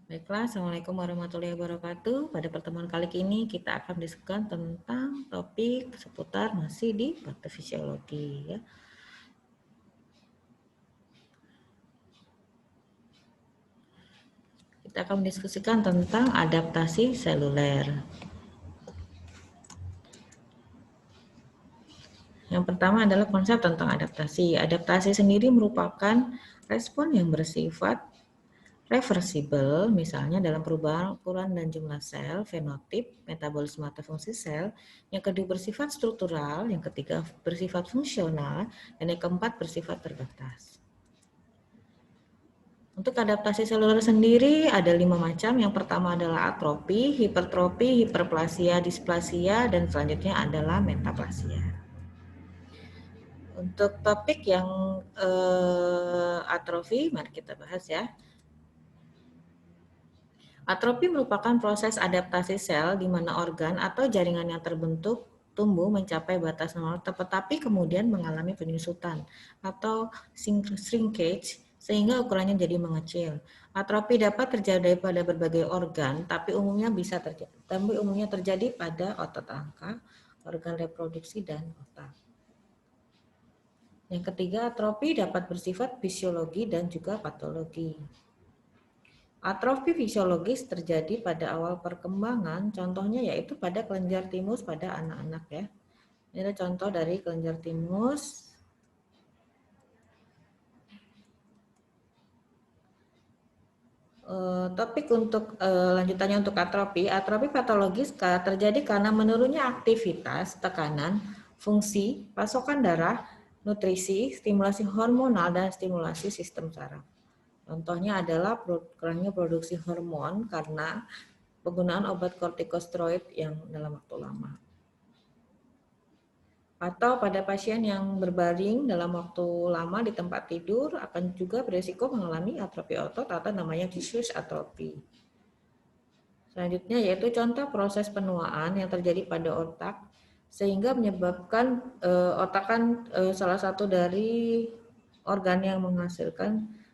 Baiklah, Assalamualaikum warahmatullahi wabarakatuh. Pada pertemuan kali ini kita akan diskusikan tentang topik seputar masih di patofisiologi. Ya. Kita akan mendiskusikan tentang adaptasi seluler. Yang pertama adalah konsep tentang adaptasi. Adaptasi sendiri merupakan respon yang bersifat reversibel, misalnya dalam perubahan ukuran dan jumlah sel, fenotip, metabolisme atau fungsi sel. Yang kedua bersifat struktural, yang ketiga bersifat fungsional, dan yang keempat bersifat terbatas. Untuk adaptasi seluler sendiri ada 5 macam. Yang pertama adalah atropi, hipertropi, hiperplasia, displasia, dan selanjutnya adalah metaplasia. Untuk topik yang atrofi, mari kita bahas ya. Atrofi merupakan proses adaptasi sel di mana organ atau jaringan yang terbentuk tumbuh mencapai batas normal tetapi kemudian mengalami penyusutan atau shrinkage sehingga ukurannya jadi mengecil. Atrofi dapat terjadi pada berbagai organ tapi umumnya terjadi pada otot angka, organ reproduksi dan otak. Yang ketiga, atrofi dapat bersifat fisiologi dan juga patologi. Atrofi fisiologis terjadi pada awal perkembangan, contohnya yaitu pada kelenjar timus pada anak-anak ya. Ini ada contoh dari kelenjar timus. Topik untuk lanjutannya untuk atrofi. Atrofi patologis terjadi karena menurunnya aktivitas, tekanan, fungsi, pasokan darah, nutrisi, stimulasi hormonal, dan stimulasi sistem saraf. Contohnya adalah kurangnya produksi hormon karena penggunaan obat kortikosteroid yang dalam waktu lama. Atau pada pasien yang berbaring dalam waktu lama di tempat tidur akan juga berisiko mengalami atrofi otot atau namanya diffuse atrofi. Selanjutnya yaitu contoh proses penuaan yang terjadi pada otak sehingga menyebabkan otak kan salah satu dari organ yang menghasilkan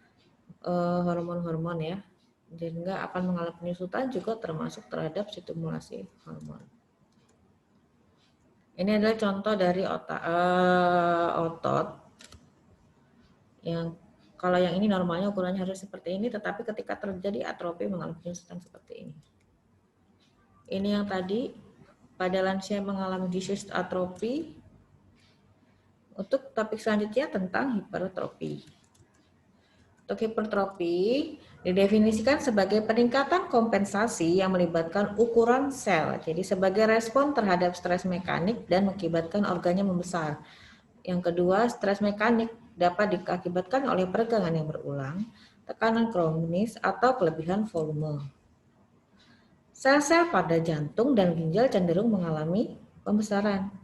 hormon-hormon ya, sehingga akan mengalami penyusutan juga termasuk terhadap stimulasi hormon. Ini adalah contoh dari otot yang kalau yang ini normalnya ukurannya harus seperti ini, tetapi ketika terjadi atrofi mengalami penyusutan seperti ini. Ini yang tadi pada lansia mengalami diffuse atrofi. Untuk topik selanjutnya tentang hipertrofi. Untuk hipertrofi didefinisikan sebagai peningkatan kompensasi yang melibatkan ukuran sel. Jadi sebagai respon terhadap stres mekanik dan mengakibatkan organnya membesar. Yang kedua, stres mekanik dapat diakibatkan oleh peregangan yang berulang, tekanan kronis, atau kelebihan volume. Sel-sel pada jantung dan ginjal cenderung mengalami pembesaran.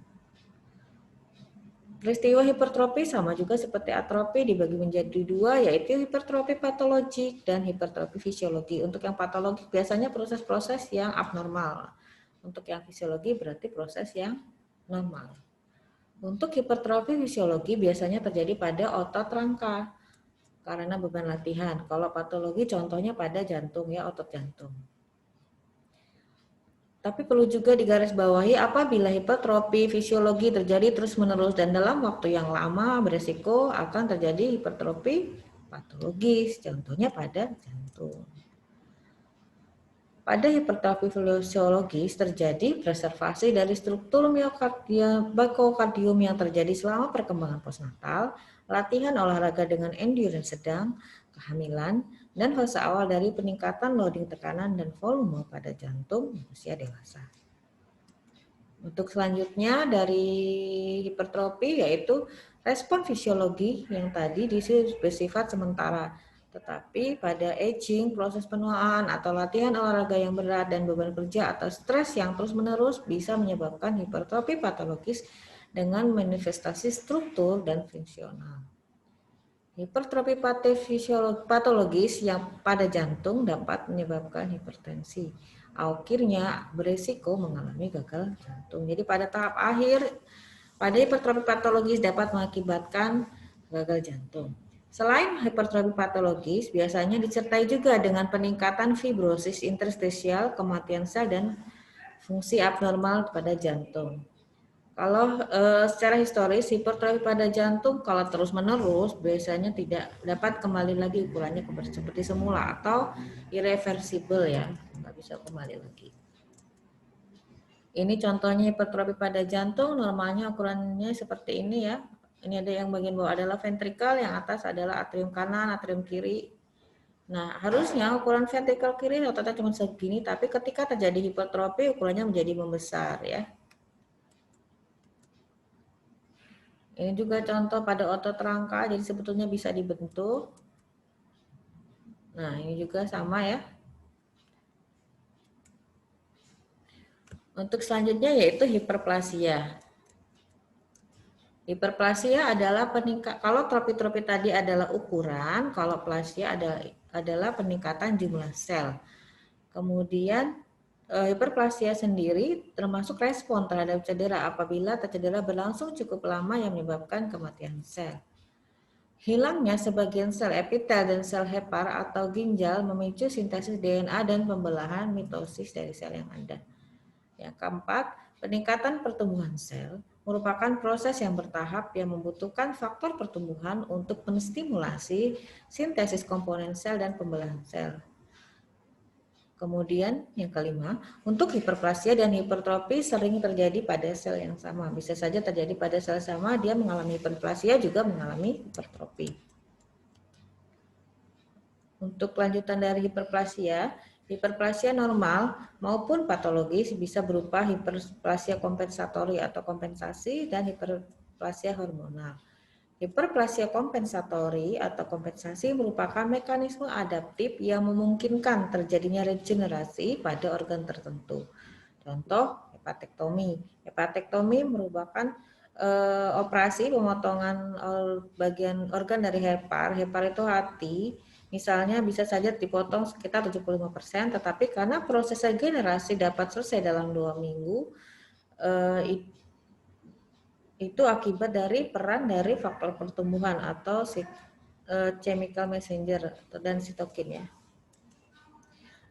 Peristiwa hipertrofi sama juga seperti atrofi dibagi menjadi dua, yaitu hipertrofi patologik dan hipertrofi fisiologi. Untuk yang patologik biasanya proses-proses yang abnormal. Untuk yang fisiologi berarti proses yang normal. Untuk hipertrofi fisiologi biasanya terjadi pada otot rangka karena beban latihan. Kalau patologi contohnya pada jantung ya, otot jantung. Tapi perlu juga digarisbawahi apabila hipertrofi fisiologi terjadi terus-menerus dan dalam waktu yang lama beresiko akan terjadi hipertrofi patologis, contohnya pada jantung. Pada hipertrofi fisiologis terjadi preservasi dari struktur myokardium yang terjadi selama perkembangan postnatal, latihan olahraga dengan endurance sedang, kehamilan, dan fase awal dari peningkatan loading tekanan dan volume pada jantung usia dewasa. Untuk selanjutnya dari hipertrofi yaitu respon fisiologi yang tadi bersifat sementara. Tetapi pada aging, proses penuaan atau latihan olahraga yang berat dan beban kerja atau stres yang terus-menerus bisa menyebabkan hipertrofi patologis dengan manifestasi struktur dan fungsional. Hipertrofi patologis yang pada jantung dapat menyebabkan hipertensi. Akhirnya berisiko mengalami gagal jantung. Jadi pada tahap akhir, pada hipertrofi patologis dapat mengakibatkan gagal jantung. Selain hipertrofi patologis, biasanya disertai juga dengan peningkatan fibrosis interstisial, kematian sel, dan fungsi abnormal pada jantung. Kalau secara historis, hipertrofi pada jantung kalau terus-menerus biasanya tidak dapat kembali lagi ukurannya seperti semula atau irreversible ya, nggak bisa kembali lagi. Ini contohnya hipertrofi pada jantung, normalnya ukurannya seperti ini ya. Ini ada yang bagian bawah adalah ventrikel, yang atas adalah atrium kanan, atrium kiri. Nah, harusnya ukuran ventrikel kiri rata-rata cuma segini, tapi ketika terjadi hipertrofi ukurannya menjadi membesar ya. Ini juga contoh pada otot rangka, jadi sebetulnya bisa dibentuk. Nah, ini juga sama ya. Untuk selanjutnya yaitu hiperplasia. Hiperplasia adalah peningkat, kalau trofi-trofi tadi adalah ukuran, kalau plasia adalah peningkatan jumlah sel. Kemudian hiperplasia sendiri termasuk respon terhadap cedera apabila tercedera berlangsung cukup lama yang menyebabkan kematian sel. Hilangnya sebagian sel epitel dan sel hepar atau ginjal memicu sintesis DNA dan pembelahan mitosis dari sel yang ada. Yang keempat, peningkatan pertumbuhan sel merupakan proses yang bertahap yang membutuhkan faktor pertumbuhan untuk menstimulasi sintesis komponen sel dan pembelahan sel. Kemudian yang kelima, untuk hiperplasia dan hipertrofi sering terjadi pada sel yang sama. Bisa saja terjadi pada sel sama, dia mengalami hiperplasia juga mengalami hipertrofi. Untuk kelanjutan dari hiperplasia, hiperplasia normal maupun patologis bisa berupa hiperplasia kompensatori atau kompensasi dan hiperplasia hormonal. Hiperplasia kompensatori atau kompensasi merupakan mekanisme adaptif yang memungkinkan terjadinya regenerasi pada organ tertentu. Contoh, hepatektomi. Hepatektomi merupakan operasi pemotongan bagian organ dari hepar. Hepar itu hati. Misalnya bisa saja dipotong sekitar 75%, tetapi karena proses regenerasi dapat selesai dalam 2 minggu, itu akibat dari peran dari faktor pertumbuhan atau chemical messenger dan sitokin ya.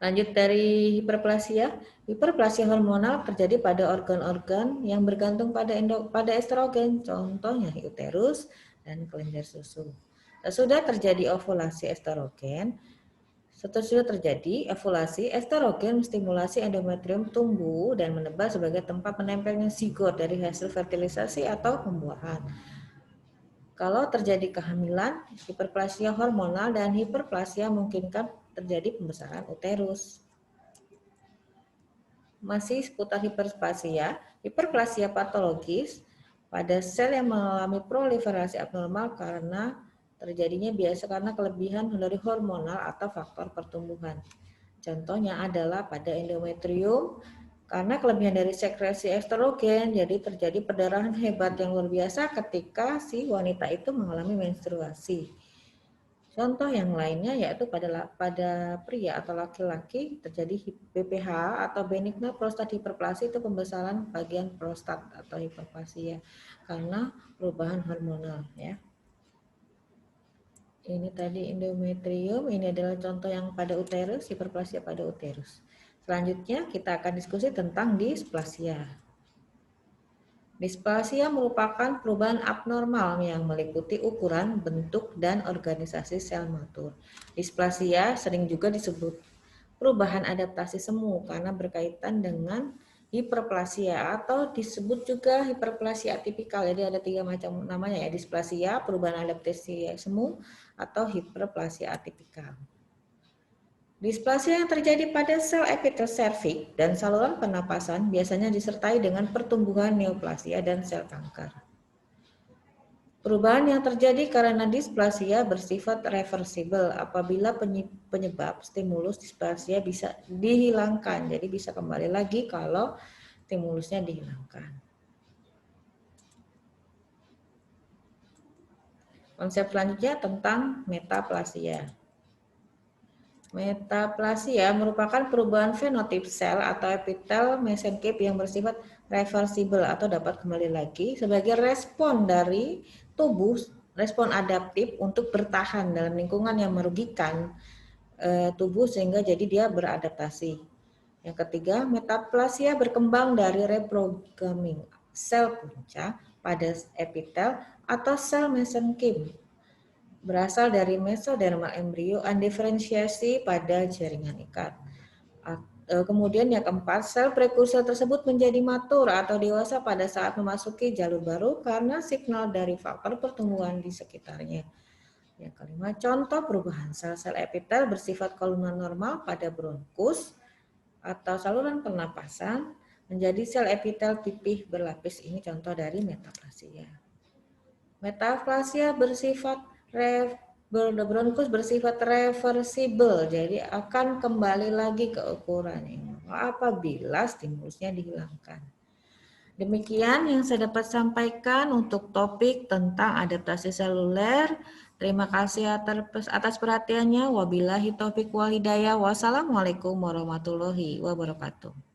Lanjut dari hiperplasia hormonal terjadi pada organ-organ yang bergantung pada estrogen, contohnya uterus dan kelenjar susu. Sesudah terjadi ovulasi estrogen, menstimulasi endometrium tumbuh dan menebal sebagai tempat menempelnya zigot dari hasil fertilisasi atau pembuahan. Kalau terjadi kehamilan, hiperplasia hormonal dan hiperplasia memungkinkan terjadi pembesaran uterus. Masih seputar hiperplasia patologis pada sel yang mengalami proliferasi abnormal karena terjadinya biasa karena kelebihan dari hormonal atau faktor pertumbuhan. Contohnya adalah pada endometrium, karena kelebihan dari sekresi estrogen, jadi terjadi perdarahan hebat yang luar biasa ketika si wanita itu mengalami menstruasi. Contoh yang lainnya yaitu pada pria atau laki-laki terjadi BPH atau benigna prostat hiperplasia, itu pembesaran bagian prostat atau hiperplasia karena perubahan hormonal ya. Ini tadi endometrium, ini adalah contoh yang pada uterus, hiperplasia pada uterus. Selanjutnya kita akan diskusi tentang displasia. Displasia merupakan perubahan abnormal yang meliputi ukuran, bentuk, dan organisasi sel matur. Displasia sering juga disebut perubahan adaptasi semu karena berkaitan dengan hiperplasia atau disebut juga hiperplasia atipikal. Jadi ada 3 macam namanya ya, displasia, perubahan adaptasi semu, atau hiperplasia atipikal. Displasia yang terjadi pada sel epitel serviks dan saluran pernapasan biasanya disertai dengan pertumbuhan neoplasia dan sel kanker. Perubahan yang terjadi karena displasia bersifat reversible apabila penyebab stimulus displasia bisa dihilangkan. Jadi bisa kembali lagi kalau stimulusnya dihilangkan. Konsep selanjutnya tentang metaplasia. Metaplasia merupakan perubahan fenotip sel atau epitel mesenchyme yang bersifat reversible atau dapat kembali lagi sebagai respon dari tubuh respon adaptif untuk bertahan dalam lingkungan yang merugikan tubuh sehingga jadi dia beradaptasi. Yang ketiga, metaplasia berkembang dari reprogramming sel punca pada epitel atau sel mesenkim, berasal dari mesodermal embrio undiferensiasi pada jaringan ikat. Kemudian yang keempat, sel prekursor tersebut menjadi matur atau dewasa pada saat memasuki jalur baru karena signal dari faktor pertumbuhan di sekitarnya. Yang kelima, contoh perubahan sel-sel epitel bersifat kolumnar normal pada bronkus atau saluran pernapasan menjadi sel epitel pipih berlapis. Ini contoh dari metaplasia. Metaplasia bersifat bronkus bersifat reversibel, jadi akan kembali lagi ke ukurannya apabila stimulusnya dihilangkan. Demikian yang saya dapat sampaikan untuk topik tentang adaptasi seluler. Terima kasih atas perhatiannya. Wabillahi taufiq wal hidayah. Wassalamualaikum warahmatullahi wabarakatuh.